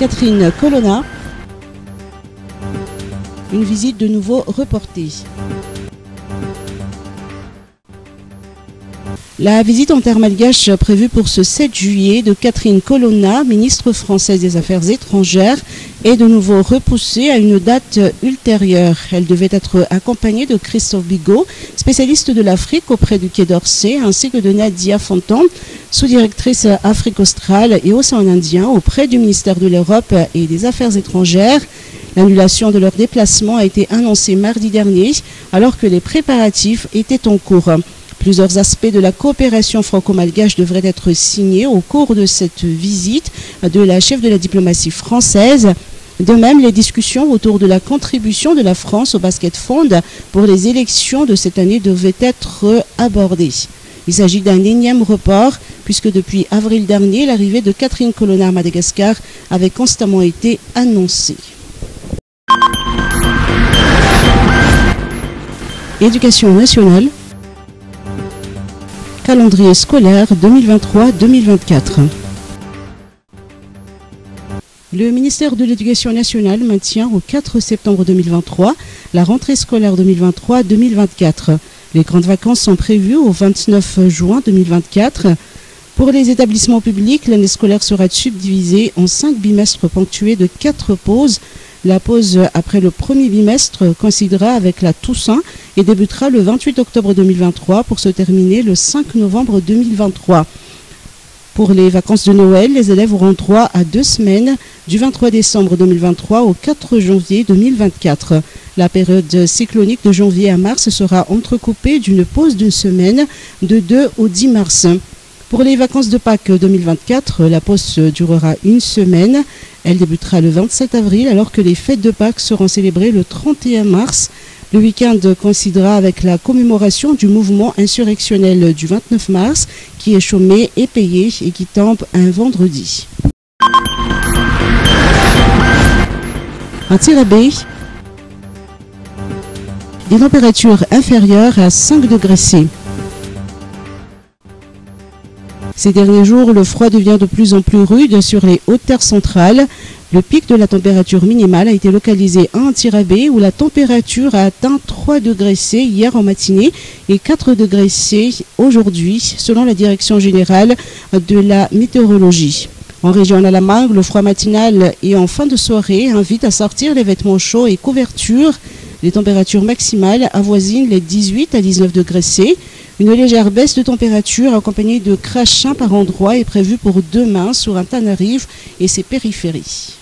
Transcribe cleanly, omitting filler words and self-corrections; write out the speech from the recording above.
Catherine Colonna. Une visite de nouveau reportée. La visite en terre malgache prévue pour ce 7 juillet de Catherine Colonna, ministre française des Affaires étrangères, est de nouveau repoussée à une date ultérieure. Elle devait être accompagnée de Christophe Bigot, spécialiste de l'Afrique auprès du Quai d'Orsay, ainsi que de Nadia Fontan, sous-directrice Afrique australe et Océan Indien auprès du ministère de l'Europe et des Affaires étrangères. L'annulation de leur déplacement a été annoncée mardi dernier, alors que les préparatifs étaient en cours. Plusieurs aspects de la coopération franco-malgache devraient être signés au cours de cette visite de la chef de la diplomatie française. De même, les discussions autour de la contribution de la France au Basket Fund pour les élections de cette année devaient être abordées. Il s'agit d'un énième report, puisque depuis avril dernier, l'arrivée de Catherine Colonna à Madagascar avait constamment été annoncée. Éducation nationale. Calendrier scolaire 2023-2024. Le ministère de l'Éducation nationale maintient au 4 septembre 2023 la rentrée scolaire 2023-2024. Les grandes vacances sont prévues au 29 juin 2024. Pour les établissements publics, l'année scolaire sera subdivisée en 5 bimestres ponctués de 4 pauses. La pause après le premier bimestre coïncidera avec la Toussaint et débutera le 28 octobre 2023 pour se terminer le 5 novembre 2023. Pour les vacances de Noël, les élèves auront droit à 2 semaines du 23 décembre 2023 au 4 janvier 2024. La période cyclonique de janvier à mars sera entrecoupée d'une pause d'une semaine de 2 au 10 mars. Pour les vacances de Pâques 2024, la pause durera une semaine. Elle débutera le 27 avril alors que les fêtes de Pâques seront célébrées le 31 mars. Le week-end coïncidera avec la commémoration du mouvement insurrectionnel du 29 mars qui est chômé et payé et qui tombe un vendredi. À Tirabé, des températures inférieures à 5 degrés C. Ces derniers jours, le froid devient de plus en plus rude sur les hautes terres centrales. Le pic de la température minimale a été localisé à Antirabé où la température a atteint 3 degrés C hier en matinée et 4 degrés C aujourd'hui, selon la direction générale de la météorologie. En région Nalamangue, le froid matinal et en fin de soirée invite à sortir les vêtements chauds et couvertures. Les températures maximales avoisinent les 18 à 19 degrés C. Une légère baisse de température accompagnée de crachats par endroits est prévue pour demain sur un Tanarive et ses périphéries.